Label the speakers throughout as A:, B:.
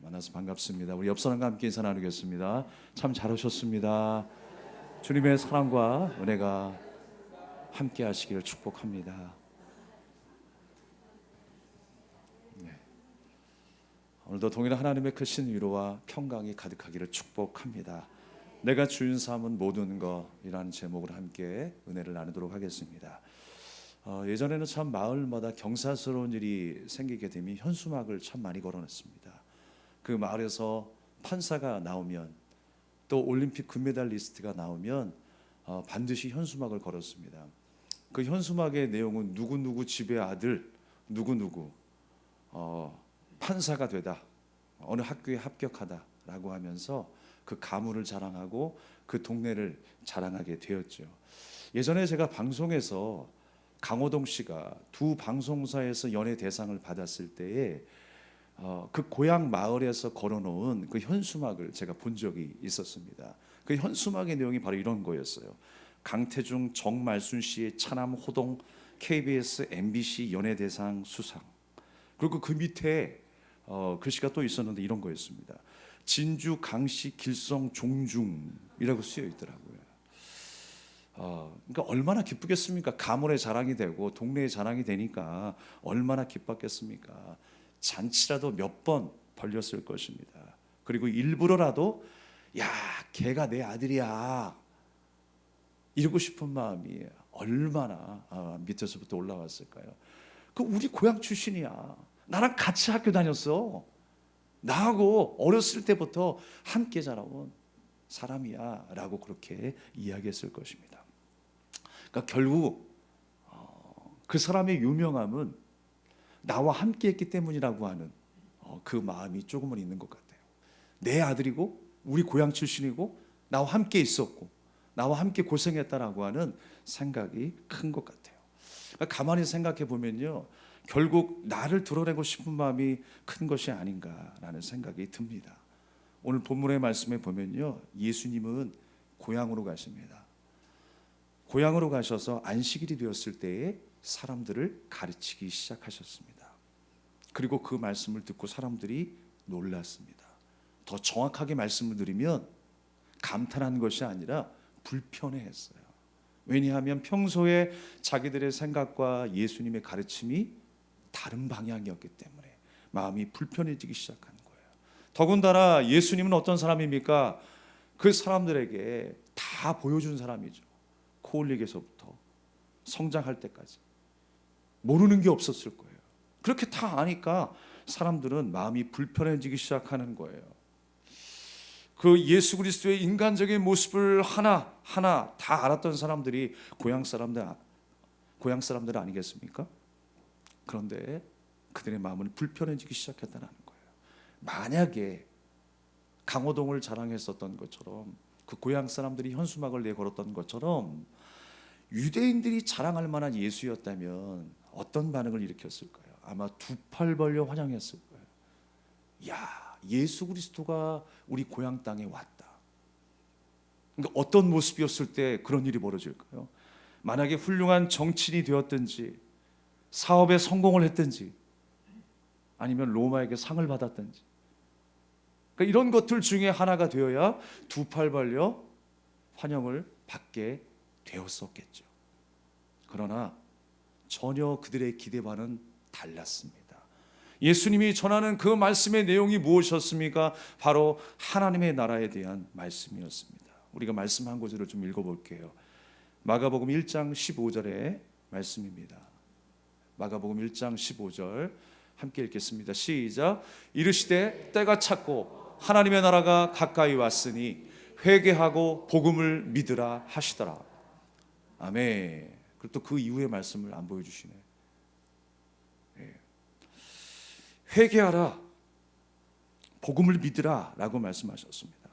A: 만나서 반갑습니다. 우리 옆 사람과 함께 인사 나누겠습니다. 참 잘오셨습니다. 주님의 사랑과 은혜가 함께 하시기를 축복합니다. 오늘도 동일한 하나님의 크신 위로와 평강이 가득하기를 축복합니다. 내가 주인 삼은 모든 것이라는 제목으로 함께 은혜를 나누도록 하겠습니다. 예전에는 참 마을마다 경사스러운 일이 생기게 되면 현수막을 참 많이 걸어놨습니다. 그 마을에서 판사가 나오면 또 올림픽 금메달리스트가 나오면 반드시 현수막을 걸었습니다. 그 현수막의 내용은 누구누구 집의 아들 누구누구 판사가 되다, 어느 학교에 합격하다라고 하면서 그 가문을 자랑하고 그 동네를 자랑하게 되었죠. 예전에 제가 방송에서 강호동 씨가 두 방송사에서 연예 대상을 받았을 때에 그 고향 마을에서 걸어놓은 그 현수막을 제가 본 적이 있었습니다. 그 현수막의 내용이 바로 이런 거였어요. 강태중, 정말순 씨의 차남 호동 KBS, MBC 연예대상 수상. 그리고 그 밑에 글씨가 또 있었는데 이런 거였습니다. 진주, 강씨, 길성, 종중이라고 쓰여 있더라고요. 그러니까 얼마나 기쁘겠습니까? 가문의 자랑이 되고 동네의 자랑이 되니까 얼마나 기뻤겠습니까? 잔치라도 몇 번 벌렸을 것입니다. 그리고 일부러라도 야, 걔가 내 아들이야 이러고 싶은 마음이 얼마나 밑에서부터 올라왔을까요? 그 우리 고향 출신이야. 나랑 같이 학교 다녔어. 나하고 어렸을 때부터 함께 자라온 사람이야 라고 그렇게 이야기했을 것입니다. 그러니까 결국 그 사람의 유명함은 나와 함께 했기 때문이라고 하는 그 마음이 조금은 있는 것 같아요. 내 아들이고 우리 고향 출신이고 나와 함께 있었고 나와 함께 고생했다라고 하는 생각이 큰 것 같아요. 그러니까 가만히 생각해 보면요, 결국 나를 드러내고 싶은 마음이 큰 것이 아닌가라는 생각이 듭니다. 오늘 본문의 말씀에 보면요, 예수님은 고향으로 가십니다. 고향으로 가셔서 안식일이 되었을 때에 사람들을 가르치기 시작하셨습니다. 그리고 그 말씀을 듣고 사람들이 놀랐습니다. 더 정확하게 말씀을 드리면 감탄한 것이 아니라 불편해했어요. 왜냐하면 평소에 자기들의 생각과 예수님의 가르침이 다른 방향이었기 때문에 마음이 불편해지기 시작한 거예요. 더군다나 예수님은 어떤 사람입니까? 그 사람들에게 다 보여준 사람이죠. 코 올리기에서부터 성장할 때까지 모르는 게 없었을 거예요. 그렇게 다 아니까 사람들은 마음이 불편해지기 시작하는 거예요. 그 예수 그리스도의 인간적인 모습을 하나하나 다 알았던 사람들이 고향 사람들 아니겠습니까? 그런데 그들의 마음은 불편해지기 시작했다는 거예요. 만약에 강호동을 자랑했었던 것처럼 그 고향 사람들이 현수막을 내걸었던 것처럼 유대인들이 자랑할 만한 예수였다면 어떤 반응을 일으켰을까요? 아마 두 팔 벌려 환영했을 거예요. 야, 예수 그리스도가 우리 고향 땅에 왔다. 그러니까 어떤 모습이었을 때 그런 일이 벌어질까요? 만약에 훌륭한 정치인이 되었든지 사업에 성공을 했든지 아니면 로마에게 상을 받았든지, 그러니까 이런 것들 중에 하나가 되어야 두 팔 벌려 환영을 받게 되었었겠죠. 그러나 전혀 그들의 기대와는 달랐습니다. 예수님이 전하는 그 말씀의 내용이 무엇이었습니까? 바로 하나님의 나라에 대한 말씀이었습니다. 우리가 말씀 한 구절을 좀 읽어볼게요. 마가복음 1장 15절의 말씀입니다. 마가복음 1장 15절 함께 읽겠습니다. 시작. 이르시되 때가 찼고 하나님의 나라가 가까이 왔으니 회개하고 복음을 믿으라 하시더라. 아멘. 그리고 또 그 이후의 말씀을 안 보여주시네. 회개하라, 복음을 믿으라 라고 말씀하셨습니다.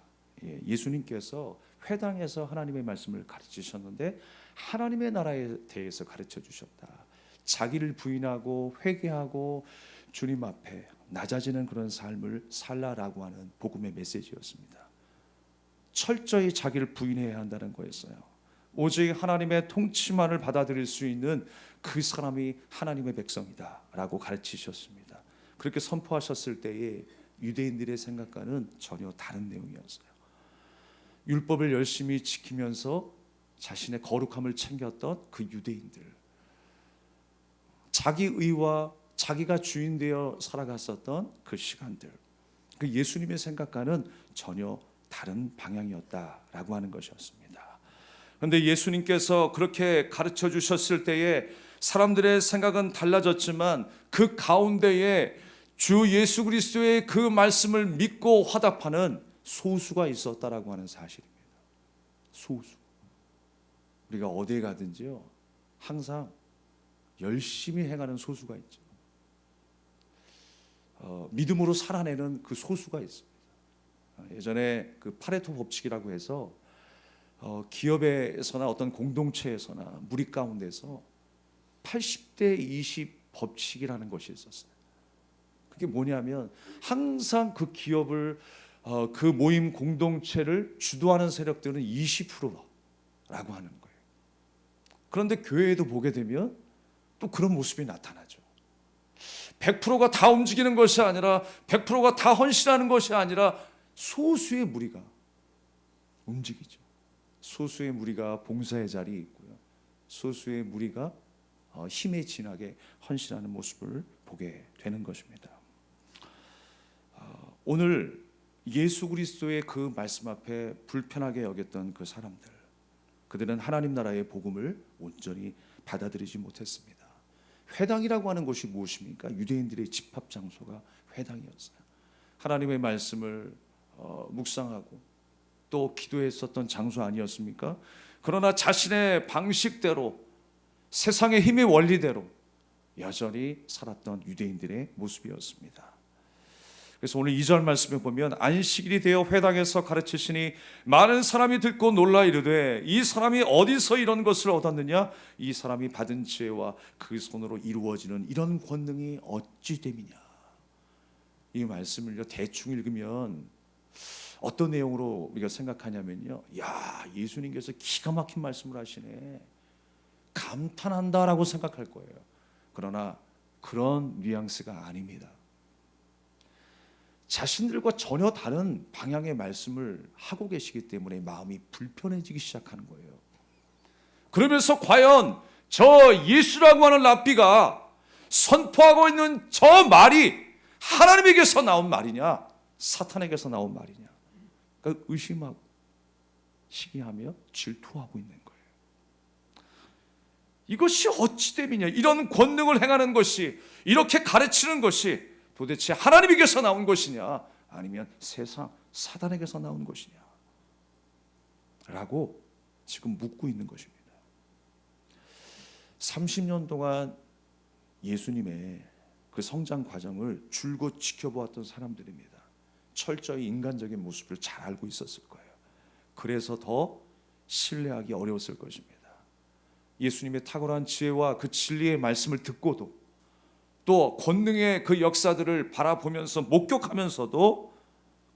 A: 예수님께서 회당에서 하나님의 말씀을 가르치셨는데 하나님의 나라에 대해서 가르쳐 주셨다. 자기를 부인하고 회개하고 주님 앞에 낮아지는 그런 삶을 살라라고 하는 복음의 메시지였습니다. 철저히 자기를 부인해야 한다는 거였어요. 오직 하나님의 통치만을 받아들일 수 있는 그 사람이 하나님의 백성이다 라고 가르치셨습니다. 그렇게 선포하셨을 때에 유대인들의 생각과는 전혀 다른 내용이었어요. 율법을 열심히 지키면서 자신의 거룩함을 챙겼던 그 유대인들, 자기 의와 자기가 주인 되어 살아갔었던 그 시간들, 그 예수님의 생각과는 전혀 다른 방향이었다라고 하는 것이었습니다. 그런데 예수님께서 그렇게 가르쳐 주셨을 때에 사람들의 생각은 달라졌지만 그 가운데에 주 예수 그리스도의 그 말씀을 믿고 화답하는 소수가 있었다라고 하는 사실입니다. 소수. 우리가 어디에 가든지요, 항상 열심히 행하는 소수가 있죠. 믿음으로 살아내는 그 소수가 있습니다. 예전에 그 파레토 법칙이라고 해서 기업에서나 어떤 공동체에서나 무리 가운데서 80대 20 법칙이라는 것이 있었어요. 그게 뭐냐면 항상 그 기업을 그 모임 공동체를 주도하는 세력들은 20%라고 하는 거예요. 그런데 교회에도 보게 되면 또 그런 모습이 나타나죠. 100%가 다 움직이는 것이 아니라 100%가 다 헌신하는 것이 아니라 소수의 무리가 움직이죠. 소수의 무리가 봉사의 자리에 있고요, 소수의 무리가 힘에 진하게 헌신하는 모습을 보게 되는 것입니다. 오늘 예수 그리스도의 그 말씀 앞에 불편하게 여겼던 그 사람들, 그들은 하나님 나라의 복음을 온전히 받아들이지 못했습니다. 회당이라고 하는 것이 무엇입니까? 유대인들의 집합 장소가 회당이었어요. 하나님의 말씀을 묵상하고 또 기도했었던 장소 아니었습니까? 그러나 자신의 방식대로, 세상의 힘의 원리대로 여전히 살았던 유대인들의 모습이었습니다. 그래서 오늘 2절 말씀에 보면 안식일이 되어 회당에서 가르치시니 많은 사람이 듣고 놀라 이르되 이 사람이 어디서 이런 것을 얻었느냐? 이 사람이 받은 지혜와 그 손으로 이루어지는 이런 권능이 어찌 됨이냐? 이 말씀을 대충 읽으면 어떤 내용으로 우리가 생각하냐면요, 야, 예수님께서 기가 막힌 말씀을 하시네, 감탄한다라고 생각할 거예요. 그러나 그런 뉘앙스가 아닙니다. 자신들과 전혀 다른 방향의 말씀을 하고 계시기 때문에 마음이 불편해지기 시작하는 거예요. 그러면서 과연 저 예수라고 하는 랍비가 선포하고 있는 저 말이 하나님에게서 나온 말이냐, 사탄에게서 나온 말이냐, 그러니까 의심하고 시기하며 질투하고 있는 거예요. 이것이 어찌 됨이냐? 이런 권능을 행하는 것이, 이렇게 가르치는 것이 도대체 하나님에게서 나온 것이냐, 아니면 세상 사단에게서 나온 것이냐 라고 지금 묻고 있는 것입니다. 30년 동안 예수님의 그 성장 과정을 줄곧 지켜보았던 사람들입니다. 철저히 인간적인 모습을 잘 알고 있었을 거예요. 그래서 더 신뢰하기 어려웠을 것입니다. 예수님의 탁월한 지혜와 그 진리의 말씀을 듣고도, 또 권능의 그 역사들을 바라보면서 목격하면서도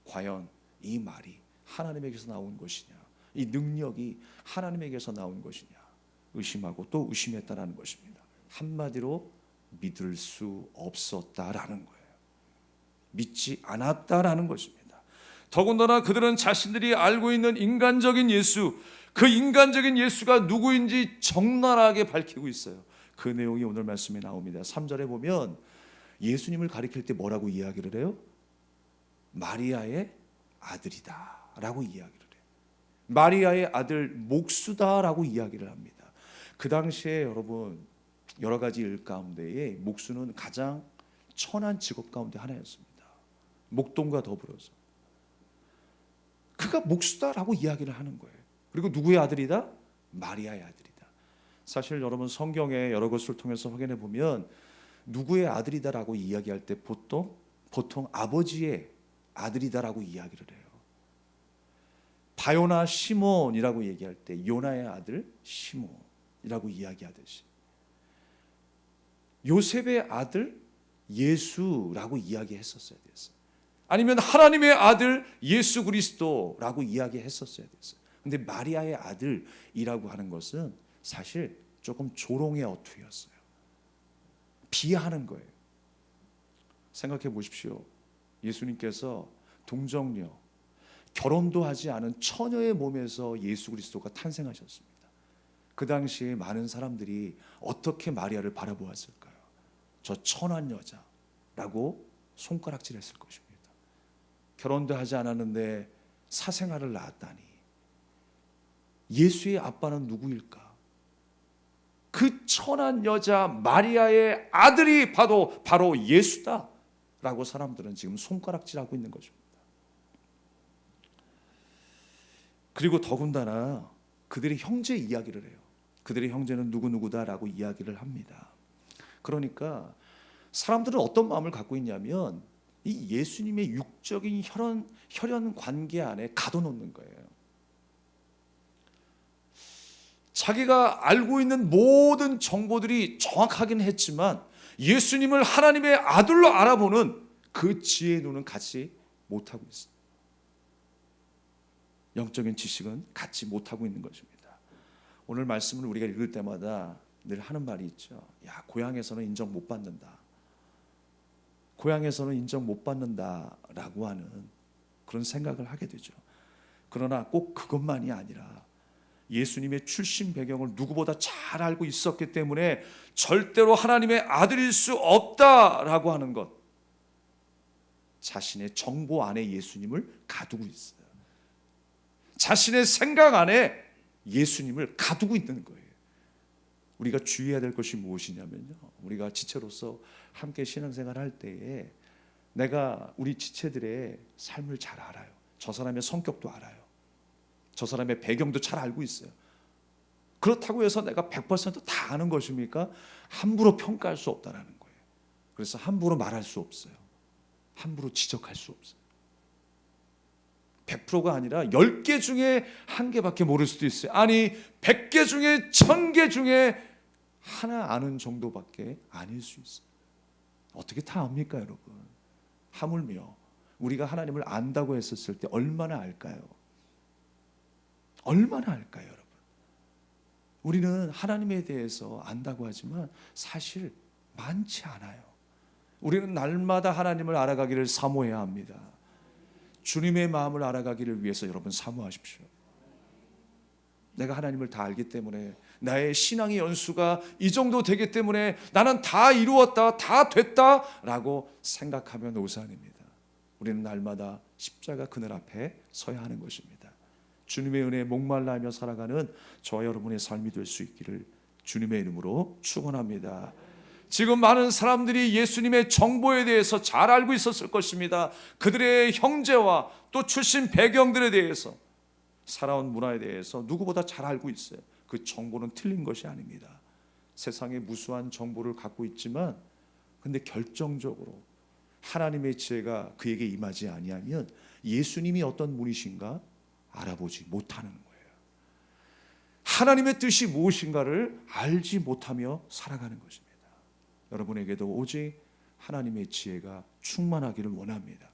A: 과연 이 말이 하나님에게서 나온 것이냐, 이 능력이 하나님에게서 나온 것이냐 의심하고 또 의심했다라는 것입니다. 한마디로 믿을 수 없었다라는 거예요. 믿지 않았다라는 것입니다. 더군다나 그들은 자신들이 알고 있는 인간적인 예수, 그 인간적인 예수가 누구인지 적나라하게 밝히고 있어요. 그 내용이 오늘 말씀에 나옵니다. 3절에 보면 예수님을 가리킬 때 뭐라고 이야기를 해요? 마리아의 아들이다 라고 이야기를 해요. 마리아의 아들 목수다라고 이야기를 합니다. 그 당시에 여러분, 여러 가지 일 가운데에 목수는 가장 천한 직업 가운데 하나였습니다. 목동과 더불어서 그가 목수다라고 이야기를 하는 거예요. 그리고 누구의 아들이다? 마리아의 아들이다. 사실 여러분, 성경의 여러 것을 통해서 확인해 보면 누구의 아들이다라고 이야기할 때 보통 아버지의 아들이다라고 이야기를 해요. 바요나 시몬이라고 얘기할 때 요나의 아들 시몬이라고 이야기하듯이, 요셉의 아들 예수라고 이야기했었어야 됐어요. 아니면 하나님의 아들 예수 그리스도라고 이야기했었어야 됐어요. 근데 마리아의 아들이라고 하는 것은 사실 조금 조롱의 어투였어요. 비하하는 거예요. 생각해 보십시오. 예수님께서 동정녀, 결혼도 하지 않은 처녀의 몸에서 예수 그리스도가 탄생하셨습니다. 그 당시에 많은 사람들이 어떻게 마리아를 바라보았을까요? 저 천한 여자라고 손가락질했을 것입니다. 결혼도 하지 않았는데 사생아를 낳았다니, 예수의 아빠는 누구일까? 그 천한 여자 마리아의 아들이 바로 예수다라고 사람들은 지금 손가락질하고 있는 것입니다. 그리고 더군다나 그들이 형제 이야기를 해요. 그들의 형제는 누구누구다라고 이야기를 합니다. 그러니까 사람들은 어떤 마음을 갖고 있냐면 이 예수님의 육적인 혈연 관계 안에 가둬놓는 거예요. 자기가 알고 있는 모든 정보들이 정확하긴 했지만 예수님을 하나님의 아들로 알아보는 그 지혜의 눈은 갖지 못하고 있습니다. 영적인 지식은 갖지 못하고 있는 것입니다. 오늘 말씀을 우리가 읽을 때마다 늘 하는 말이 있죠. 야, 고향에서는 인정 못 받는다. 고향에서는 인정 못 받는다라고 하는 그런 생각을 하게 되죠. 그러나 꼭 그것만이 아니라 예수님의 출신 배경을 누구보다 잘 알고 있었기 때문에 절대로 하나님의 아들일 수 없다라고 하는 것, 자신의 정보 안에 예수님을 가두고 있어요. 자신의 생각 안에 예수님을 가두고 있는 거예요. 우리가 주의해야 될 것이 무엇이냐면요, 우리가 지체로서 함께 신앙생활 할 때에 내가 우리 지체들의 삶을 잘 알아요. 저 사람의 성격도 알아요. 저 사람의 배경도 잘 알고 있어요. 그렇다고 해서 내가 100% 아는 것입니까? 함부로 평가할 수 없다는 거예요. 그래서 함부로 말할 수 없어요. 함부로 지적할 수 없어요. 100%가 아니라 10개 중에 1개밖에 모를 수도 있어요. 아니 100개 중에 1000개 중에 하나 아는 정도밖에 아닐 수 있어요. 어떻게 다 압니까 여러분? 하물며 우리가 하나님을 안다고 했었을 때 얼마나 알까요? 얼마나 알까요 여러분? 우리는 하나님에 대해서 안다고 하지만 사실 많지 않아요. 우리는 날마다 하나님을 알아가기를 사모해야 합니다. 주님의 마음을 알아가기를 위해서 여러분 사모하십시오. 내가 하나님을 다 알기 때문에, 나의 신앙의 연수가 이 정도 되기 때문에 나는 다 이루었다, 다 됐다라고 생각하면 오산입니다. 우리는 날마다 십자가 그늘 앞에 서야 하는 것입니다. 주님의 은혜에 목말라하며 살아가는 저와 여러분의 삶이 될 수 있기를 주님의 이름으로 축원합니다. 지금 많은 사람들이 예수님의 정보에 대해서 잘 알고 있었을 것입니다. 그들의 형제와 또 출신 배경들에 대해서, 살아온 문화에 대해서 누구보다 잘 알고 있어요. 그 정보는 틀린 것이 아닙니다. 세상에 무수한 정보를 갖고 있지만 근데 결정적으로 하나님의 지혜가 그에게 임하지 아니하면 예수님이 어떤 분이신가 알아보지 못하는 거예요. 하나님의 뜻이 무엇인가를 알지 못하며 살아가는 것입니다. 여러분에게도 오직 하나님의 지혜가 충만하기를 원합니다.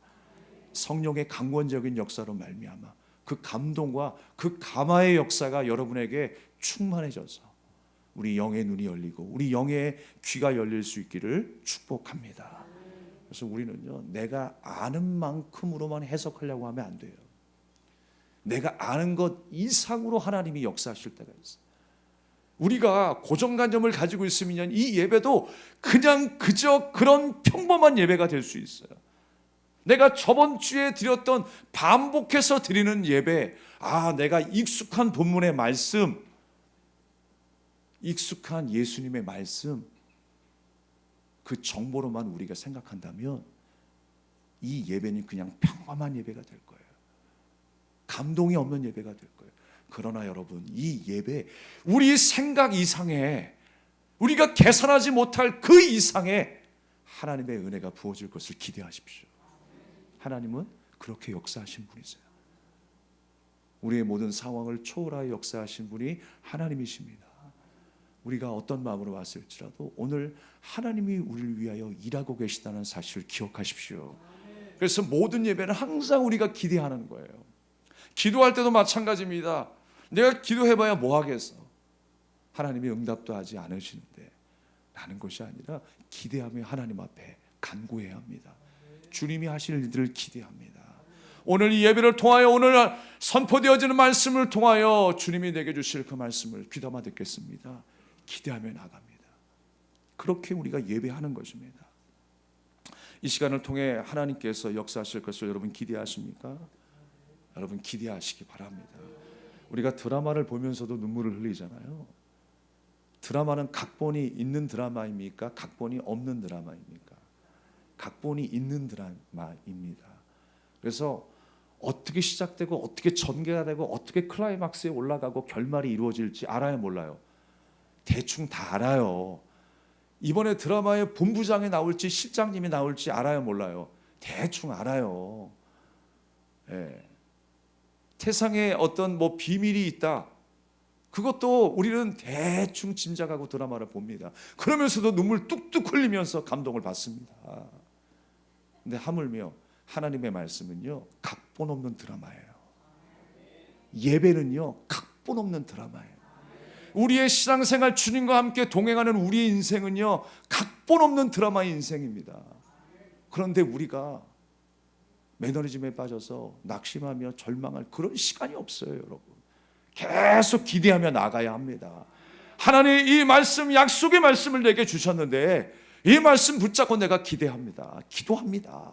A: 성령의 강권적인 역사로 말미암아 그 감동과 그 감화의 역사가 여러분에게 충만해져서 우리 영의 눈이 열리고 우리 영의 귀가 열릴 수 있기를 축복합니다. 그래서 우리는요, 내가 아는 만큼으로만 해석하려고 하면 안 돼요. 내가 아는 것 이상으로 하나님이 역사하실 때가 있어요. 우리가 고정관념을 가지고 있으면 이 예배도 그냥 그저 그런 평범한 예배가 될 수 있어요. 내가 저번 주에 드렸던 반복해서 드리는 예배, 내가 익숙한 본문의 말씀, 익숙한 예수님의 말씀, 그 정보로만 우리가 생각한다면 이 예배는 그냥 평범한 예배가 될 거예요. 감동이 없는 예배가 될 거예요. 그러나 여러분, 이 예배, 우리 생각 이상의, 우리가 계산하지 못할 그 이상의 하나님의 은혜가 부어질 것을 기대하십시오. 하나님은 그렇게 역사하신 분이세요. 우리의 모든 상황을 초월하여 역사하신 분이 하나님이십니다. 우리가 어떤 마음으로 왔을지라도 오늘 하나님이 우리를 위하여 일하고 계시다는 사실을 기억하십시오. 그래서 모든 예배는 항상 우리가 기대하는 거예요. 기도할 때도 마찬가지입니다. 내가 기도해봐야 뭐 하겠어? 하나님이 응답도 하지 않으시는데 라는 것이 아니라 기대하며 하나님 앞에 간구해야 합니다. 주님이 하실 일들을 기대합니다. 오늘 이 예배를 통하여 오늘 선포되어지는 말씀을 통하여 주님이 내게 주실 그 말씀을 귀담아 듣겠습니다. 기대하며 나갑니다. 그렇게 우리가 예배하는 것입니다. 이 시간을 통해 하나님께서 역사하실 것을 여러분 기대하십니까? 여러분 기대하시기 바랍니다. 우리가 드라마를 보면서도 눈물을 흘리잖아요. 드라마는 각본이 있는 드라마입니까? 각본이 없는 드라마입니까? 각본이 있는 드라마입니다. 그래서 어떻게 시작되고 어떻게 전개가 되고 어떻게 클라이막스에 올라가고 결말이 이루어질지 알아요, 몰라요? 대충 다 알아요. 이번에 드라마에 본부장이 나올지 실장님이 나올지 알아요, 몰라요? 대충 알아요. 예. 세상에 어떤 비밀이 있다, 그것도 우리는 대충 짐작하고 드라마를 봅니다. 그러면서도 눈물 뚝뚝 흘리면서 감동을 받습니다. 근데 하물며 하나님의 말씀은요, 각본 없는 드라마예요. 예배는요, 각본 없는 드라마예요. 우리의 신앙생활, 주님과 함께 동행하는 우리의 인생은요, 각본 없는 드라마의 인생입니다. 그런데 우리가 매너리즘에 빠져서 낙심하며 절망할 그런 시간이 없어요, 여러분. 계속 기대하며 나가야 합니다. 하나님 이 말씀, 약속의 말씀을 내게 주셨는데 이 말씀 붙잡고 내가 기대합니다. 기도합니다.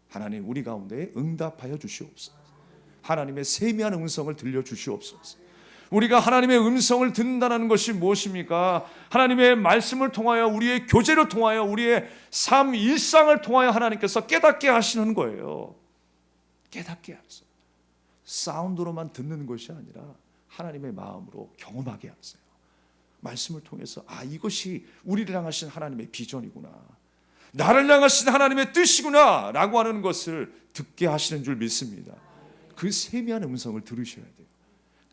A: 하나님 우리 가운데 응답하여 주시옵소서. 하나님의 세미한 음성을 들려주시옵소서. 우리가 하나님의 음성을 듣는다는 것이 무엇입니까? 하나님의 말씀을 통하여, 우리의 교제를 통하여, 우리의 삶 일상을 통하여 하나님께서 깨닫게 하시는 거예요. 깨닫게 하세요. 사운드로만 듣는 것이 아니라 하나님의 마음으로 경험하게 하세요. 말씀을 통해서 이것이 우리를 향하신 하나님의 비전이구나, 나를 향하신 하나님의 뜻이구나 라고 하는 것을 듣게 하시는 줄 믿습니다. 그 세미한 음성을 들으셔야 돼요.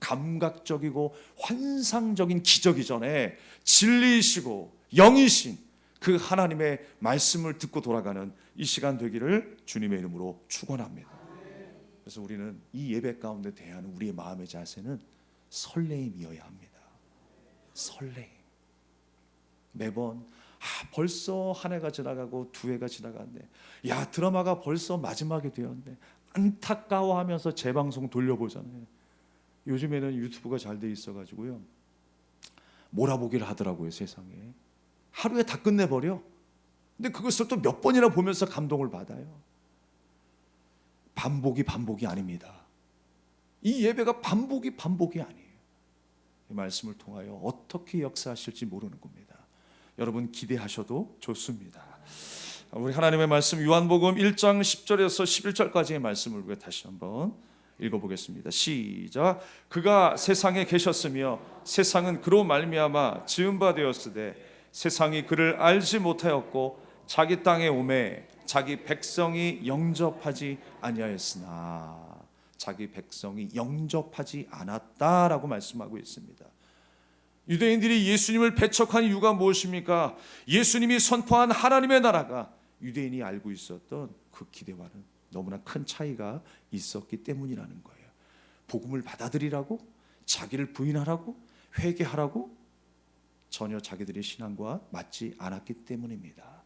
A: 감각적이고 환상적인 기적이 전에 진리이시고 영이신 그 하나님의 말씀을 듣고 돌아가는 이 시간 되기를 주님의 이름으로 축원합니다. 그래서 우리는 이 예배 가운데 대하는 우리의 마음의 자세는 설레임이어야 합니다. 설레임. 매번 벌써 한 해가 지나가고 두 해가 지나갔네, 드라마가 벌써 마지막이 되었네, 안타까워하면서 재방송 돌려보잖아요. 요즘에는 유튜브가 잘 돼 있어가지고요, 몰아보기를 하더라고요. 세상에 하루에 다 끝내버려. 근데 그것을 또 몇 번이나 보면서 감동을 받아요. 반복이 아닙니다. 이 예배가 반복이 아니에요. 이 말씀을 통하여 어떻게 역사하실지 모르는 겁니다. 여러분 기대하셔도 좋습니다. 우리 하나님의 말씀 요한복음 1장 10절에서 11절까지의 말씀을 우리가 다시 한번 읽어보겠습니다. 시작. 그가 세상에 계셨으며 세상은 그로 말미암아 지은 바 되었으되 세상이 그를 알지 못하였고 자기 땅에 오매 자기 백성이 영접하지 아니하였으나, 자기 백성이 영접하지 않았다라고 말씀하고 있습니다. 유대인들이 예수님을 배척한 이유가 무엇입니까? 예수님이 선포한 하나님의 나라가 유대인이 알고 있었던 그 기대와는 너무나 큰 차이가 있었기 때문이라는 거예요. 복음을 받아들이라고, 자기를 부인하라고, 회개하라고 전혀 자기들의 신앙과 맞지 않았기 때문입니다.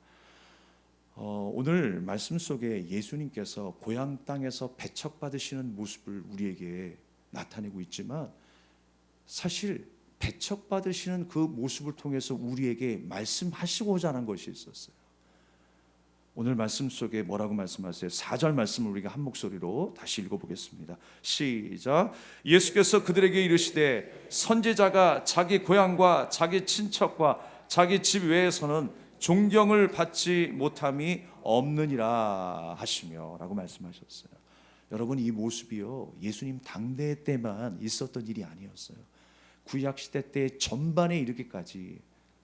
A: 오늘 말씀 속에 예수님께서 고향 땅에서 배척받으시는 모습을 우리에게 나타내고 있지만, 사실 배척받으시는 그 모습을 통해서 우리에게 말씀하시고자 하는 것이 있었어요. 오늘 말씀 속에 뭐라고 말씀하세요? 4절 말씀을 우리가 한 목소리로 다시 읽어보겠습니다. 시작. 예수께서 그들에게 이르시되 선지자가 자기 고향과 자기 친척과 자기 집 외에서는 존경을 받지 못함이 없느니라 하시며 라고 말씀하셨어요. 여러분 이 모습이요, 예수님 당대 때만 있었던 일이 아니었어요. 구약시대 때 전반에 이르기까지,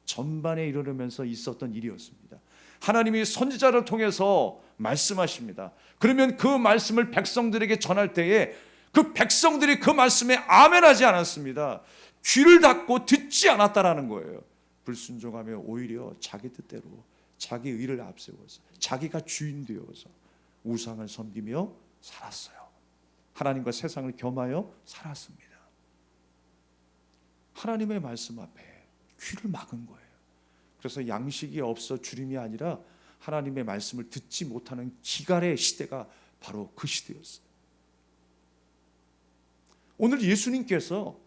A: 전반에 이르면서 있었던 일이었습니다. 하나님이 선지자를 통해서 말씀하십니다. 그러면 그 말씀을 백성들에게 전할 때에 그 백성들이 그 말씀에 아멘하지 않았습니다. 귀를 닫고 듣지 않았다라는 거예요. 불순종하며 오히려 자기 뜻대로 자기 의를 앞세워서 자기가 주인 되어서 우상을 섬기며 살았어요. 하나님과 세상을 겸하여 살았습니다. 하나님의 말씀 앞에 귀를 막은 거예요. 그래서 양식이 없어 주림이 아니라 하나님의 말씀을 듣지 못하는 기갈의 시대가 바로 그 시대였어요. 오늘 예수님께서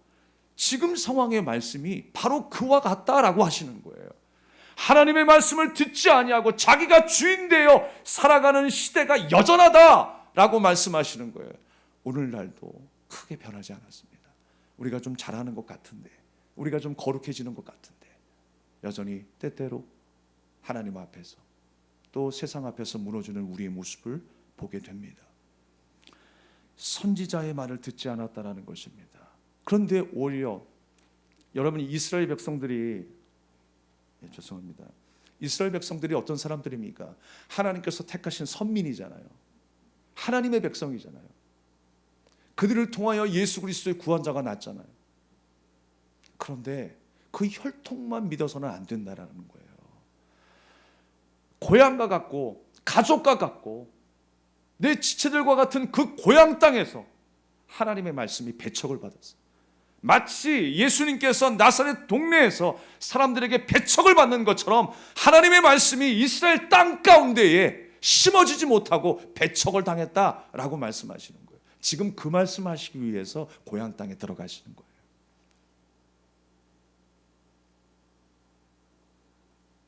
A: 지금 상황의 말씀이 바로 그와 같다라고 하시는 거예요. 하나님의 말씀을 듣지 아니하고 자기가 주인 되어 살아가는 시대가 여전하다라고 말씀하시는 거예요. 오늘날도 크게 변하지 않았습니다. 우리가 좀 잘하는 것 같은데, 우리가 좀 거룩해지는 것 같은데, 여전히 때때로 하나님 앞에서 또 세상 앞에서 무너지는 우리의 모습을 보게 됩니다. 선지자의 말을 듣지 않았다라는 것입니다. 그런데 오히려 여러분, 이스라엘 백성들이 죄송합니다. 이스라엘 백성들이 어떤 사람들입니까? 하나님께서 택하신 선민이잖아요. 하나님의 백성이잖아요. 그들을 통하여 예수 그리스도의 구원자가 났잖아요. 그런데 그 혈통만 믿어서는 안 된다라는 거예요. 고향과 같고 가족과 같고 내 지체들과 같은 그 고향 땅에서 하나님의 말씀이 배척을 받았어요. 마치 예수님께서 나사렛 동네에서 사람들에게 배척을 받는 것처럼 하나님의 말씀이 이스라엘 땅 가운데에 심어지지 못하고 배척을 당했다라고 말씀하시는 거예요. 지금 그 말씀하시기 위해서 고향 땅에 들어가시는 거예요.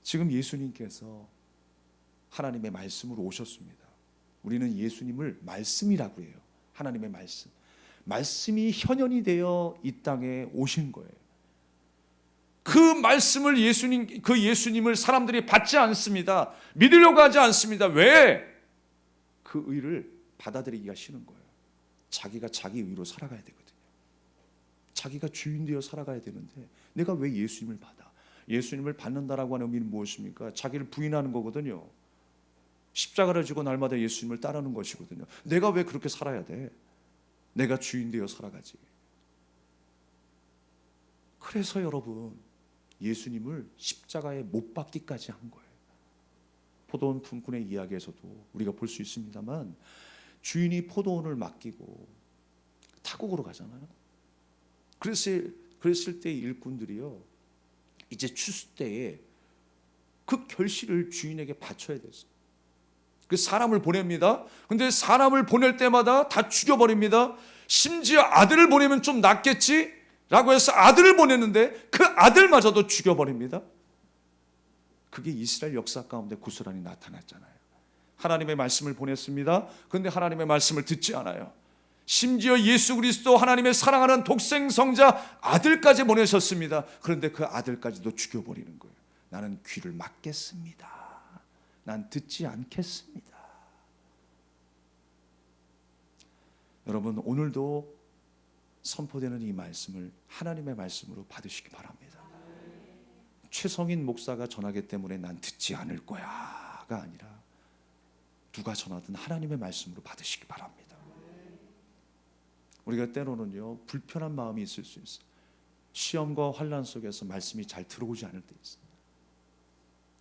A: 지금 예수님께서 하나님의 말씀으로 오셨습니다. 우리는 예수님을 말씀이라고 해요. 하나님의 말씀. 말씀이 현현이 되어 이 땅에 오신 거예요. 그 말씀을 그 예수님을 사람들이 받지 않습니다. 믿으려고 하지 않습니다. 왜? 그 의를 받아들이기가 싫은 거예요. 자기가 자기 의로 살아가야 되거든요. 자기가 주인 되어 살아가야 되는데 내가 왜 예수님을 받아? 예수님을 받는다라고 하는 의미는 무엇입니까? 자기를 부인하는 거거든요. 십자가를 지고 날마다 예수님을 따르는 것이거든요. 내가 왜 그렇게 살아야 돼? 내가 주인 되어 살아가지. 그래서 여러분, 예수님을 십자가에 못 박기까지 한 거예요. 포도원 품꾼의 이야기에서도 우리가 볼 수 있습니다만, 주인이 포도원을 맡기고 타국으로 가잖아요. 그랬을 때 일꾼들이요, 이제 추수 때에 그 결실을 주인에게 바쳐야 됐어요. 그 사람을 보냅니다. 근데 사람을 보낼 때마다 다 죽여버립니다. 심지어 아들을 보내면 좀 낫겠지? 라고 해서 아들을 보냈는데 그 아들마저도 죽여버립니다. 그게 이스라엘 역사 가운데 고스란히 나타났잖아요. 하나님의 말씀을 보냈습니다. 그런데 하나님의 말씀을 듣지 않아요. 심지어 예수 그리스도 하나님의 사랑하는 독생 성자 아들까지 보내셨습니다. 그런데 그 아들까지도 죽여버리는 거예요. 나는 귀를 막겠습니다. 난 듣지 않겠습니다. 여러분, 오늘도 선포되는 이 말씀을 하나님의 말씀으로 받으시기 바랍니다. 최성인 목사가 전하기 때문에 난 듣지 않을 거야가 아니라 누가 전하든 하나님의 말씀으로 받으시기 바랍니다. 우리가 때로는요, 불편한 마음이 있을 수 있어요. 시험과 환난 속에서 말씀이 잘 들어오지 않을 때 있어요.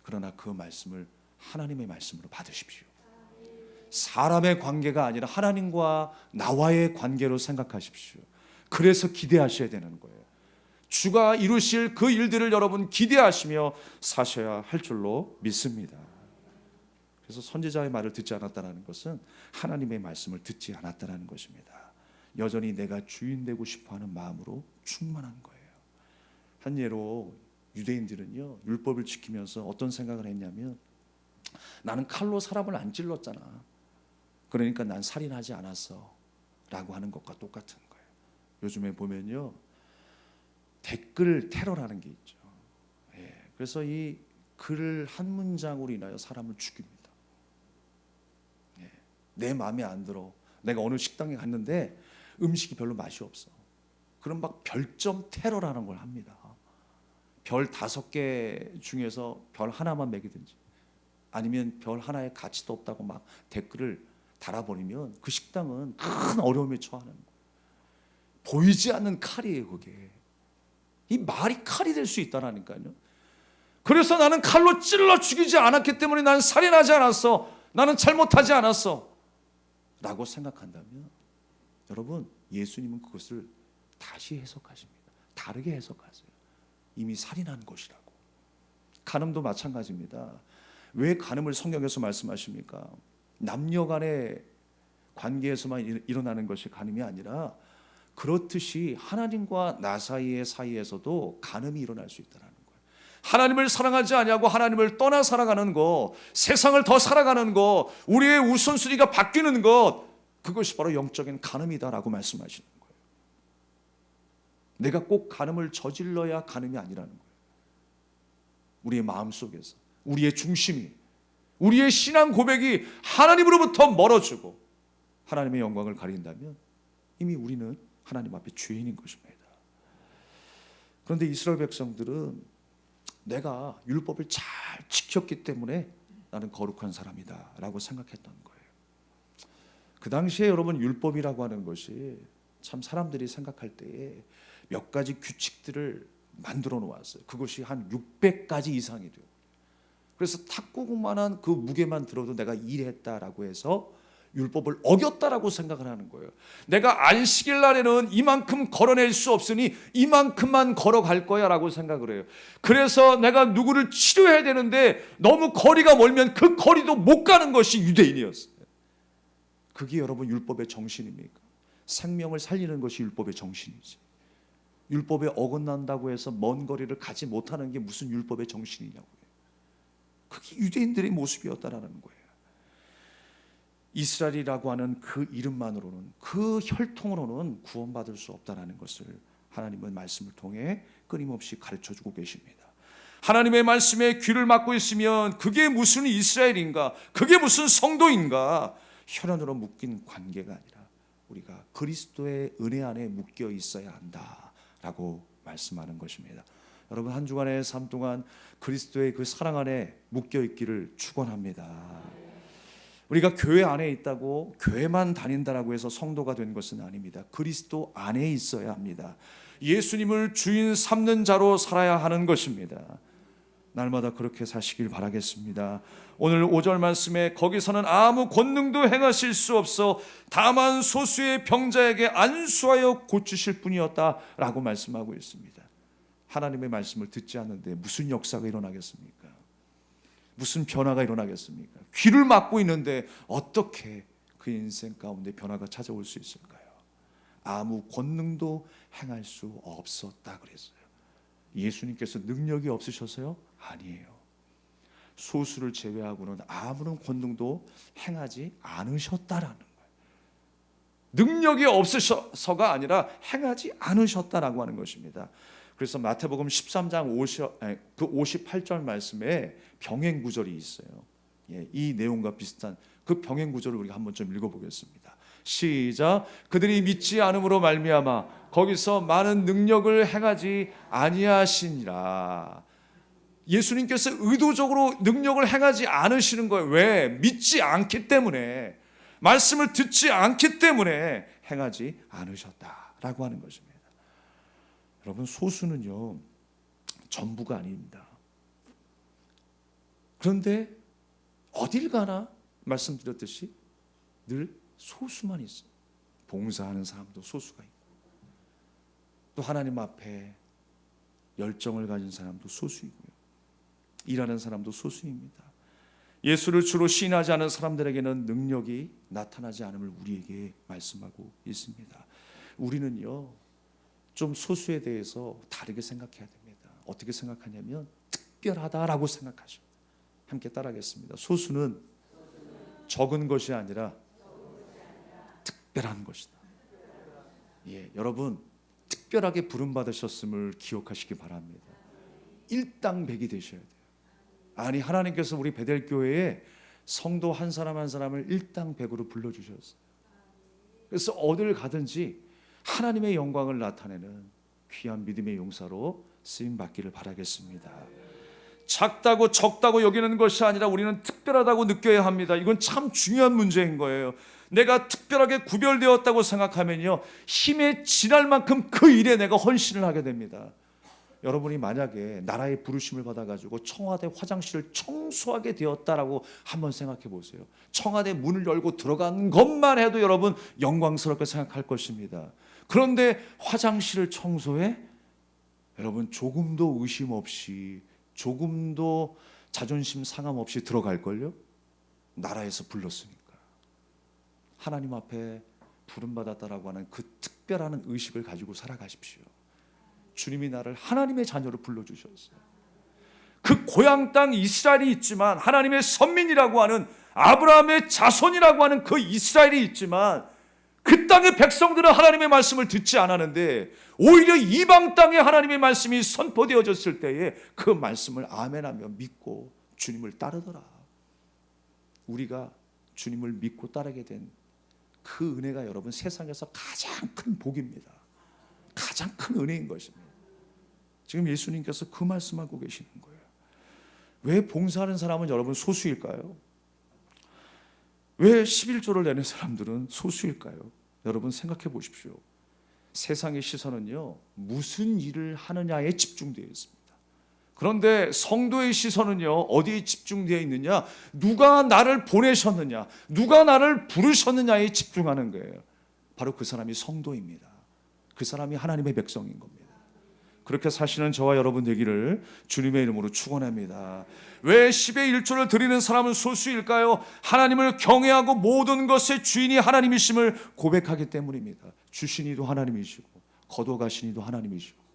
A: 그러나 그 말씀을 하나님의 말씀으로 받으십시오. 사람의 관계가 아니라 하나님과 나와의 관계로 생각하십시오. 그래서 기대하셔야 되는 거예요. 주가 이루실 그 일들을 여러분 기대하시며 사셔야 할 줄로 믿습니다. 그래서 선지자의 말을 듣지 않았다는 것은 하나님의 말씀을 듣지 않았다는 것입니다. 여전히 내가 주인 되고 싶어하는 마음으로 충만한 거예요. 한 예로 유대인들은요, 율법을 지키면서 어떤 생각을 했냐면, 나는 칼로 사람을 안 찔렀잖아. 그러니까 난 살인하지 않았어 라고 하는 것과 똑같은 거예요. 요즘에 보면요, 댓글 테러라는 게 있죠. 그래서 이 글 한 문장으로 인하여 사람을 죽입니다. 내 마음에 안 들어. 내가 어느 식당에 갔는데 음식이 별로 맛이 없어. 그럼 막 별점 테러라는 걸 합니다. 별 5개 중에서 별 하나만 매기든지, 아니면 별 하나의 가치도 없다고 막 댓글을 달아버리면 그 식당은 큰 어려움에 처하는 거예요. 보이지 않는 칼이에요, 그게. 이 말이 칼이 될 수 있다라니까요. 그래서 나는 칼로 찔러 죽이지 않았기 때문에 나는 살인하지 않았어, 나는 잘못하지 않았어 라고 생각한다면, 여러분, 예수님은 그것을 다시 해석하십니다. 다르게 해석하세요. 이미 살인한 것이라고. 간음도 마찬가지입니다. 왜 간음을 성경에서 말씀하십니까? 남녀 간의 관계에서만 일어나는 것이 간음이 아니라 그렇듯이 하나님과 나 사이에서도 간음이 일어날 수 있다는 거예요. 하나님을 사랑하지 아니하고 하나님을 떠나 살아가는 것, 세상을 더 살아가는 것, 우리의 우선순위가 바뀌는 것, 그것이 바로 영적인 간음이다라고 말씀하시는 거예요. 내가 꼭 간음을 저질러야 간음이 아니라는 거예요. 우리의 마음속에서, 우리의 중심이, 우리의 신앙 고백이 하나님으로부터 멀어지고 하나님의 영광을 가린다면 이미 우리는 하나님 앞에 죄인인 것입니다. 그런데 이스라엘 백성들은 내가 율법을 잘 지켰기 때문에 나는 거룩한 사람이다 라고 생각했던 거예요. 그 당시에 여러분, 율법이라고 하는 것이 참 사람들이 생각할 때에 몇 가지 규칙들을 만들어 놓았어요. 그것이 한 600가지 이상이 돼요. 그래서 탁구공만한 그 무게만 들어도 내가 일했다라고 해서 율법을 어겼다라고 생각을 하는 거예요. 내가 안식일 날에는 이만큼 걸어낼 수 없으니 이만큼만 걸어갈 거야 라고 생각을 해요. 그래서 내가 누구를 치료해야 되는데 너무 거리가 멀면 그 거리도 못 가는 것이 유대인이었어요. 그게 여러분 율법의 정신입니까? 생명을 살리는 것이 율법의 정신이지. 율법에 어긋난다고 해서 먼 거리를 가지 못하는 게 무슨 율법의 정신이냐고요. 그게 유대인들의 모습이었다라는 거예요. 이스라엘이라고 하는 그 이름만으로는, 그 혈통으로는 구원받을 수 없다라는 것을 하나님은 말씀을 통해 끊임없이 가르쳐주고 계십니다. 하나님의 말씀에 귀를 막고 있으면 그게 무슨 이스라엘인가, 그게 무슨 성도인가, 혈연으로 묶인 관계가 아니라 우리가 그리스도의 은혜 안에 묶여 있어야 한다라고 말씀하는 것입니다. 여러분, 한 주간의 삶 동안 그리스도의 그 사랑 안에 묶여 있기를 축원합니다. 우리가 교회 안에 있다고 교회만 다닌다라고 해서 성도가 된 것은 아닙니다. 그리스도 안에 있어야 합니다. 예수님을 주인 삼는 자로 살아야 하는 것입니다. 날마다 그렇게 사시길 바라겠습니다. 오늘 5절 말씀에 거기서는 아무 권능도 행하실 수 없어 다만 소수의 병자에게 안수하여 고치실 뿐이었다라고 말씀하고 있습니다. 하나님의 말씀을 듣지 않는데 무슨 역사가 일어나겠습니까? 무슨 변화가 일어나겠습니까? 귀를 막고 있는데 어떻게 그 인생 가운데 변화가 찾아올 수 있을까요? 아무 권능도 행할 수 없었다 그랬어요. 예수님께서 능력이 없으셔서요? 아니에요. 소수를 제외하고는 아무런 권능도 행하지 않으셨다라는 거예요. 능력이 없으셔서가 아니라 행하지 않으셨다라고 하는 것입니다. 그래서 마태복음 13장 58절 말씀에 병행 구절이 있어요. 이 내용과 비슷한 그 병행 구절을 우리가 한번 좀 읽어보겠습니다. 시작. 그들이 믿지 않음으로 말미암아 거기서 많은 능력을 행하지 아니하시니라. 예수님께서 의도적으로 능력을 행하지 않으시는 거예요. 왜? 믿지 않기 때문에, 말씀을 듣지 않기 때문에 행하지 않으셨다라고 하는 것입니다. 여러분, 소수는요 전부가 아닙니다. 그런데 어딜 가나 말씀드렸듯이 늘 소수만 있어요. 봉사하는 사람도 소수가 있고, 또 하나님 앞에 열정을 가진 사람도 소수이고요, 일하는 사람도 소수입니다. 예수를 주로 시인하지 않은 사람들에게는 능력이 나타나지 않음을 우리에게 말씀하고 있습니다. 우리는요 좀 소수에 대해서 다르게 생각해야 됩니다. 어떻게 생각하냐면 특별하다라고 생각하죠. 함께 따라하겠습니다. 소수는 적은 것이 아니라 특별한 것이다. 여러분, 특별하게 부름받으셨음을 기억하시기 바랍니다. 일당백이 되셔야 돼요. 아니, 하나님께서 우리 베델교회에 성도 한 사람 한 사람을 일당백으로 불러주셨어요. 그래서 어딜 가든지 하나님의 영광을 나타내는 귀한 믿음의 용사로 쓰임받기를 바라겠습니다. 작다고 적다고 여기는 것이 아니라 우리는 특별하다고 느껴야 합니다. 이건 참 중요한 문제인 거예요. 내가 특별하게 구별되었다고 생각하면요 힘에 지날 만큼 그 일에 내가 헌신을 하게 됩니다. 여러분이 만약에 나라의 부르심을 받아가지고 청와대 화장실을 청소하게 되었다라고 한번 생각해 보세요. 청와대 문을 열고 들어간 것만 해도 여러분 영광스럽게 생각할 것입니다. 그런데 화장실을 청소해? 여러분, 조금도 의심 없이, 조금도 자존심 상함 없이 들어갈걸요? 나라에서 불렀으니까. 하나님 앞에 부름받았다라고 하는 그 특별한 의식을 가지고 살아가십시오. 주님이 나를 하나님의 자녀로 불러주셨어요. 그 고향 땅 이스라엘이 있지만, 하나님의 선민이라고 하는 아브라함의 자손이라고 하는 그 이스라엘이 있지만, 그 땅의 백성들은 하나님의 말씀을 듣지 않았는데 오히려 이방 땅에 하나님의 말씀이 선포되어졌을 때에 그 말씀을 아멘하며 믿고 주님을 따르더라. 우리가 주님을 믿고 따르게 된 그 은혜가 여러분 세상에서 가장 큰 복입니다. 가장 큰 은혜인 것입니다. 지금 예수님께서 그 말씀하고 계시는 거예요. 왜 봉사하는 사람은 여러분 소수일까요? 왜 11조를 내는 사람들은 소수일까요? 여러분 생각해 보십시오. 세상의 시선은요, 무슨 일을 하느냐에 집중되어 있습니다. 그런데 성도의 시선은요, 어디에 집중되어 있느냐? 누가 나를 보내셨느냐, 누가 나를 부르셨느냐에 집중하는 거예요. 바로 그 사람이 성도입니다. 그 사람이 하나님의 백성인 겁니다. 그렇게 사시는 저와 여러분 되기를 주님의 이름으로 축원합니다. 왜 10의 1조를 드리는 사람은 소수일까요? 하나님을 경외하고 모든 것의 주인이 하나님이심을 고백하기 때문입니다. 주신 이도 하나님이시고 거둬가신 이도 하나님이시고,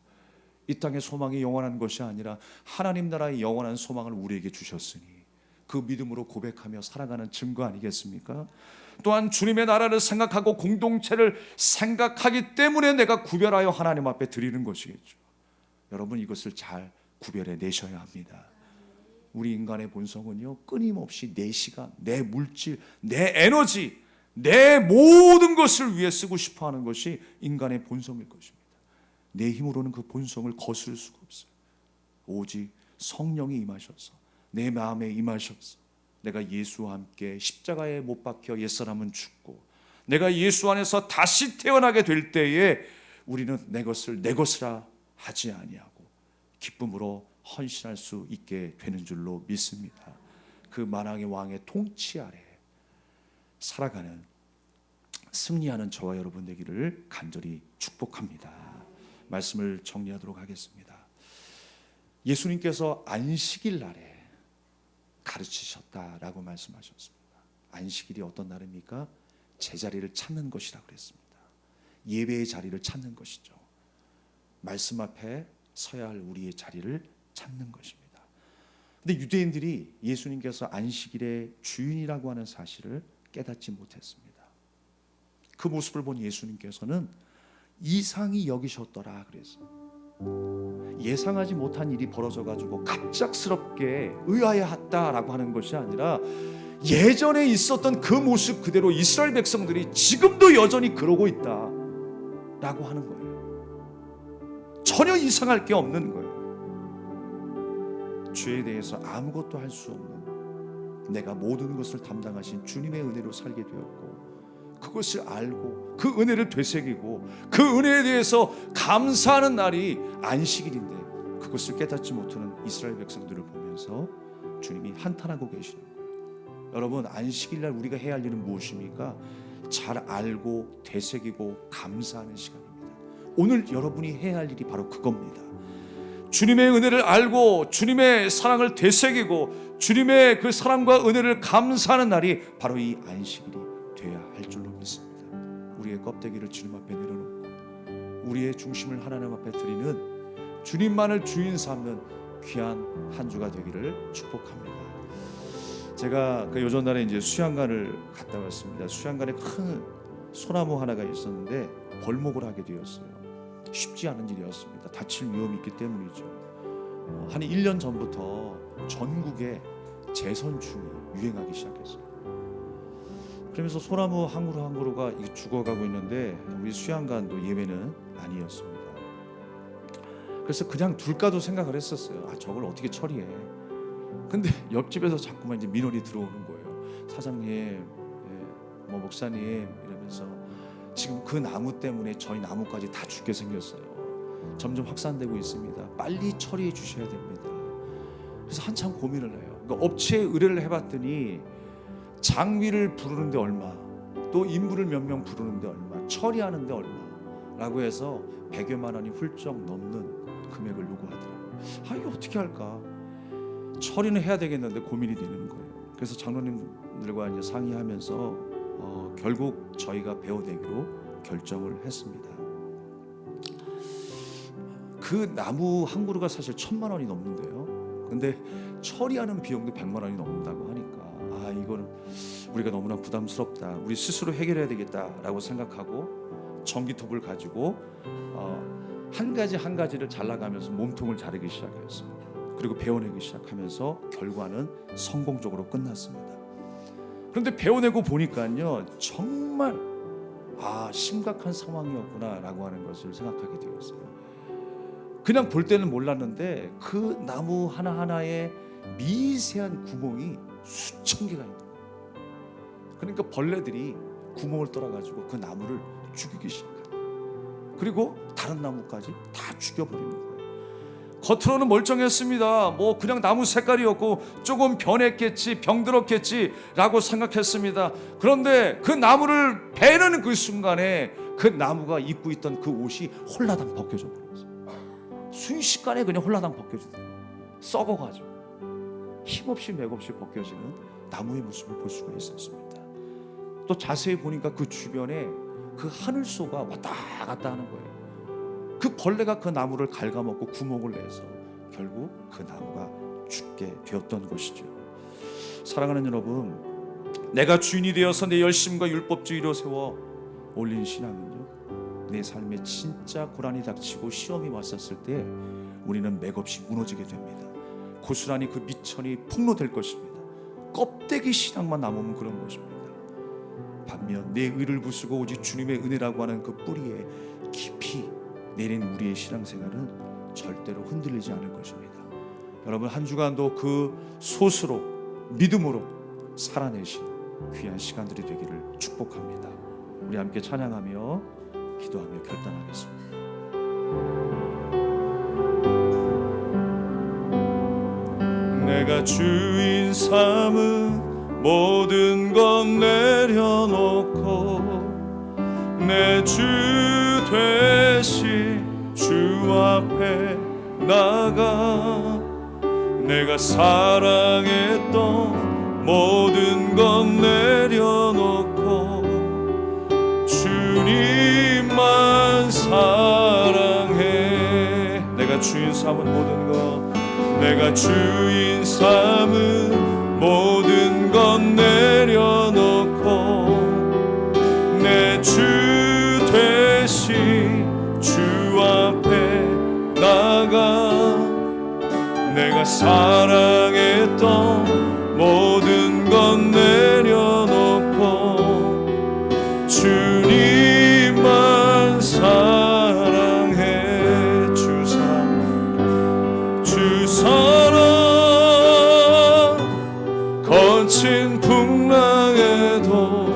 A: 이 땅의 소망이 영원한 것이 아니라 하나님 나라의 영원한 소망을 우리에게 주셨으니 그 믿음으로 고백하며 살아가는 증거 아니겠습니까? 또한 주님의 나라를 생각하고 공동체를 생각하기 때문에 내가 구별하여 하나님 앞에 드리는 것이겠죠. 여러분 이것을 잘 구별해 내셔야 합니다. 우리 인간의 본성은요, 끊임없이 내 시간, 내 물질, 내 에너지, 내 모든 것을 위해 쓰고 싶어하는 것이 인간의 본성일 것입니다. 내 힘으로는 그 본성을 거스를 수가 없어요. 오직 성령이 임하셔서 내 마음에 임하셔서 내가 예수와 함께 십자가에 못 박혀 옛사람은 죽고 내가 예수 안에서 다시 태어나게 될 때에 우리는 내 것을 내 것이라 하지 아니하고 기쁨으로 헌신할 수 있게 되는 줄로 믿습니다. 그 만왕의 왕의 통치 아래 살아가는, 승리하는 저와 여러분 되기를 간절히 축복합니다. 말씀을 정리하도록 하겠습니다. 예수님께서 안식일 날에 가르치셨다라고 말씀하셨습니다. 안식일이 어떤 날입니까? 제자리를 찾는 것이라고 그랬습니다. 예배의 자리를 찾는 것이죠. 말씀 앞에 서야 할 우리의 자리를 찾는 것입니다. 근데 유대인들이 예수님께서 안식일의 주인이라고 하는 사실을 깨닫지 못했습니다. 그 모습을 본 예수님께서는 이상히 여기셨더라 그랬어요. 예상하지 못한 일이 벌어져가지고 갑작스럽게 의아해했다라고 하는 것이 아니라 예전에 있었던 그 모습 그대로 이스라엘 백성들이 지금도 여전히 그러고 있다라고 하는 거예요. 전혀 이상할 게 없는 거예요. 죄에 대해서 아무것도 할 수 없는, 내가 모든 것을 담당하신 주님의 은혜로 살게 되었고, 그것을 알고 그 은혜를 되새기고 그 은혜에 대해서 감사하는 날이 안식일인데 그것을 깨닫지 못하는 이스라엘 백성들을 보면서 주님이 한탄하고 계시는 거예요. 여러분, 안식일날 우리가 해야 할 일은 무엇입니까? 잘 알고 되새기고 감사하는 시간입니다. 오늘 여러분이 해야 할 일이 바로 그겁니다. 주님의 은혜를 알고 주님의 사랑을 되새기고 주님의 그 사랑과 은혜를 감사하는 날이 바로 이 안식일이 돼야 할 줄로 믿습니다. 우리의 껍데기를 주님 앞에 내려놓고 우리의 중심을 하나님 앞에 드리는, 주님만을 주인 삼는 귀한 한 주가 되기를 축복합니다. 제가 그 요전날에 이제 수양관을 갔다 왔습니다. 수양관에 큰 소나무 하나가 있었는데 벌목을 하게 되었어요. 쉽지 않은 일이었습니다. 다칠 위험이 있기 때문이죠. 한 1년 전부터 전국에 재선충이 유행하기 시작했어요. 그러면서 소나무 한 그루 한 그루가 죽어가고 있는데 우리 수양관도 예외는 아니었습니다. 그래서 그냥 둘까도 생각을 했었어요. 저걸 어떻게 처리해? 근데 옆집에서 자꾸만 이제 민원이 들어오는 거예요. 사장님, 목사님 이러면서 지금 그 나무 때문에 저희 나무까지 다 죽게 생겼어요. 점점 확산되고 있습니다. 빨리 처리해 주셔야 됩니다. 그래서 한참 고민을 해요. 그러니까 업체에 의뢰를 해봤더니 장비를 부르는데 얼마, 또 인부를 몇 명 부르는데 얼마, 처리하는데 얼마라고 해서 100여만 원이 훌쩍 넘는 금액을 요구하더라고요. 이거 어떻게 할까? 처리는 해야 되겠는데 고민이 되는 거예요. 그래서 장로님들과 이제 상의하면서 결국 저희가 베어내기로 결정을 했습니다. 그 나무 한 그루가 사실 1,000만 원이 넘는데요. 근데 처리하는 비용도 100만 원이 넘는다고 하니까 이거는 우리가 너무나 부담스럽다. 우리 스스로 해결해야 되겠다라고 생각하고 전기톱을 가지고 한 가지 한 가지를 잘라가면서 몸통을 자르기 시작했어요. 그리고 베어내기 시작하면서 결과는 성공적으로 끝났습니다. 그런데 베어내고 보니까요, 정말 심각한 상황이었구나라고 하는 것을 생각하게 되었어요. 그냥 볼 때는 몰랐는데 그 나무 하나하나에 미세한 구멍이 수천 개가 있는 거예요. 그러니까 벌레들이 구멍을 뚫어가지고 그 나무를 죽이기 시작해요. 그리고 다른 나무까지 다 죽여버리는 거예요. 겉으로는 멀쩡했습니다. 뭐 그냥 나무 색깔이었고 조금 변했겠지, 병들었겠지 라고 생각했습니다. 그런데 그 나무를 베는 그 순간에 그 나무가 입고 있던 그 옷이 홀라당 벗겨져 버렸어요. 순식간에 그냥 홀라당 벗겨지더라고요. 썩어가지고 힘없이 맥없이 벗겨지는 나무의 모습을 볼 수가 있었습니다. 또 자세히 보니까 그 주변에 그 하늘소가 왔다 갔다 하는 거예요. 그 벌레가 그 나무를 갉아먹고 구멍을 내서 결국 그 나무가 죽게 되었던 것이죠. 사랑하는 여러분, 내가 주인이 되어서 내 열심과 율법주의로 세워 올린 신앙은요, 내 삶에 진짜 고난이 닥치고 시험이 왔었을 때 우리는 맥없이 무너지게 됩니다. 고스란히 그 미천이 폭로될 것입니다. 껍데기 신앙만 남으면 그런 것입니다. 반면 내 의를 부수고 오직 주님의 은혜라고 하는 그 뿌리에 깊이 내린 우리의 신앙생활은 절대로 흔들리지 않을 것입니다. 여러분, 한 주간도 그 소스로 믿음으로 살아내신 귀한 시간들이 되기를 축복합니다. 우리 함께 찬양하며 기도하며 결단하겠습니다. 내가 주인 삼은 모든 건 내려놓고 내 주 되신 주 앞에 나가 내가 사랑했던 모든 건 내려놓고 주님만 사랑해. 내가 주인 삼은 모든 것, 내가 주인 삼은 모든 건 내려놓고 내 주 되신 주 앞에 나가 내가 사랑했던 모든 건 내려놓고 주님만 사랑해. 주 사랑 거친 풍랑에도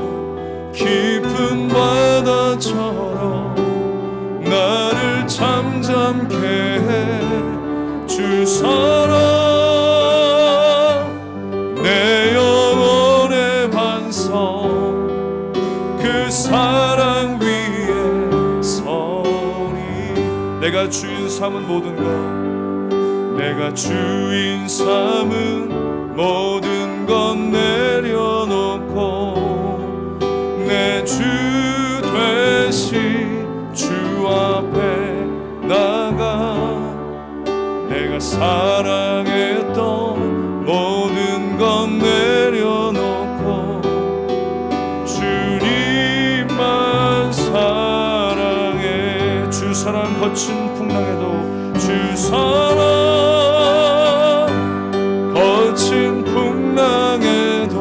A: 깊은 바다처럼 나를 잠잠케 해. 주 사랑 내 영혼의 반성 그 사랑 위에 서리. 내가 주인 삼은 모든 것, 내가 주인 삼은 모든 건 내려놓고 내 주 되신 주 앞에 나가 내가 사랑했던 모든 건 내려놓고 주님만 사랑해. 주 사랑 거친 풍랑에도 주 사랑 거친 풍랑에도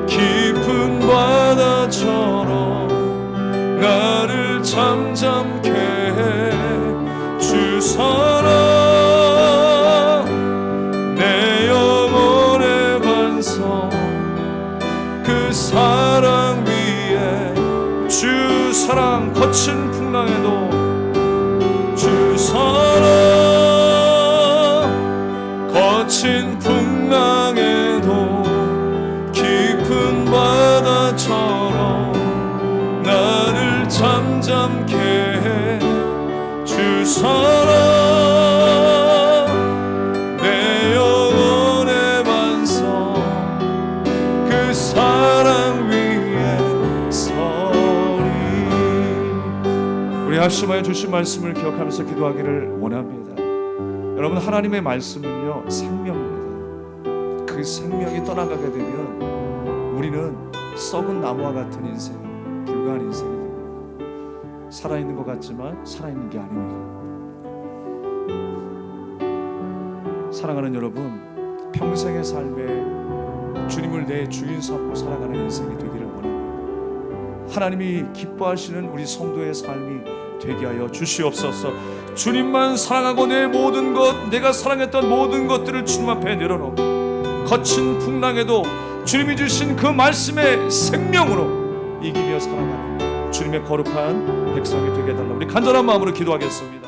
A: 깊은 바다처럼 나를 잠잠케 해. 주 사랑 내 영혼의 반성 그 사랑 위에 주 사랑 거친 풍랑에도 주 사랑 거친 풍랑에도 깊은 바다처럼 나를 잠잠케 해. 주 사랑 내 영혼 사랑 위에 서리. 우리 합심하여 주신 말씀을 기억하면서 기도하기를 원합니다. 여러분, 하나님의 말씀은요 생명입니다. 그 생명이 떠나가게 되면 우리는 썩은 나무와 같은 인생, 불가한 인생이 됩니다. 살아있는 것 같지만 살아있는 게 아닙니다. 사랑하는 여러분, 평생의 삶에 주님을 내 주인 삼고 살아가는 인생이 되기를 원합니다. 하나님이 기뻐하시는 우리 성도의 삶이 되게 하여 주시옵소서. 주님만 사랑하고 내 모든 것, 내가 사랑했던 모든 것들을 주님 앞에 내려놓고 거친 풍랑에도 주님이 주신 그 말씀의 생명으로 이기며 살아가는 주님의 거룩한 백성이 되게 해달라. 우리 간절한 마음으로 기도하겠습니다.